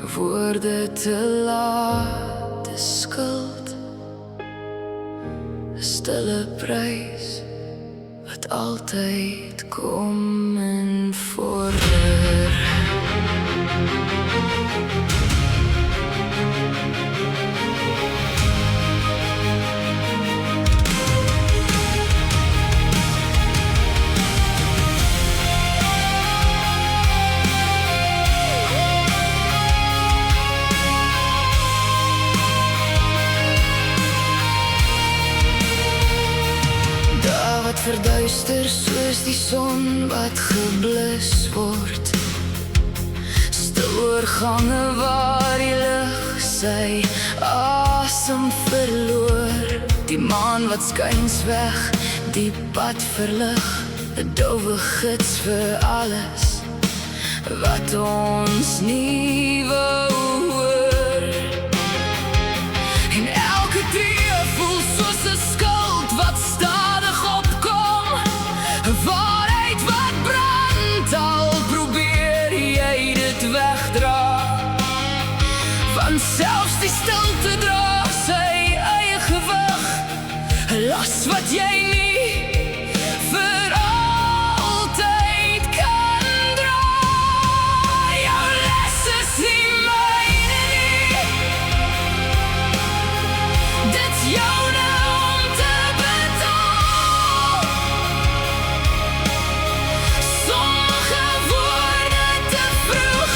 woorde te laat, dis skuld, 'n stille prys wat altyd kom en vorder. Wat verduister soos die son wat geblus word, stil oorgange waar die lig sy asem verloor. Die maan wat skuins weg, die pad verlig, 'n dowwe gids vir alles wat ons nie wou hoor. En elke tree voel soos 'n skuld wat stadig opkom, 'n waarheid wat brand, al probeer jy dit wegdra. Want selfs die stilte dra sy eie gewig, 'n las wat jy nie vir altyd kan dra. Jou les is nie myne nie, dit's joune om te betaal. Sommige woorde te vroeg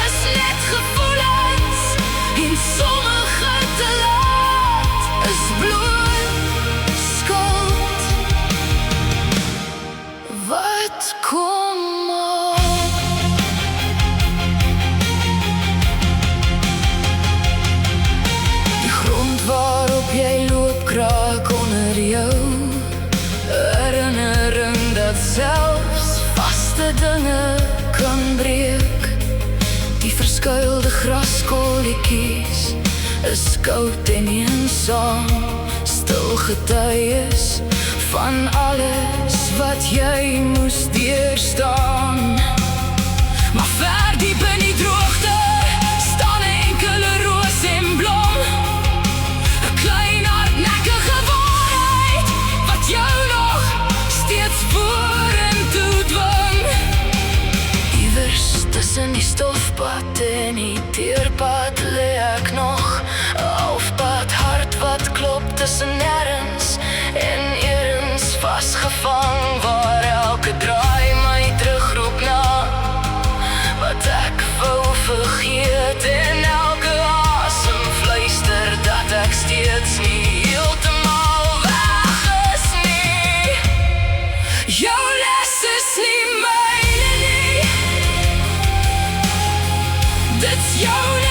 is net gevoelens, en sommige te laat is bloot skuld. Wat kom op? Die grond waarop jy loop kraak onder jou, 'n herinnering dat selfs vaste dinge kan breek. Die verskuilde graskolletjies is koud en eensaam, stil getuies van alles wat jy moes deurstaan. Maar ver diep in die droogte staan 'n enkele roos en blom, 'n klein hardnekkige waarheid wat jou nog steeds vorentoe dwing. Iewers tussen die stofpad en die teerpad lê ek nog, 'n halfpad hart wat klop tussen nêrens en eers vasgevang, waar elke draai my terugroep na wat ek wou vergeet, en elke asem fluister dat ek steeds nie heeltemal weg is nie. Jou les is nie myne nie, dit's joune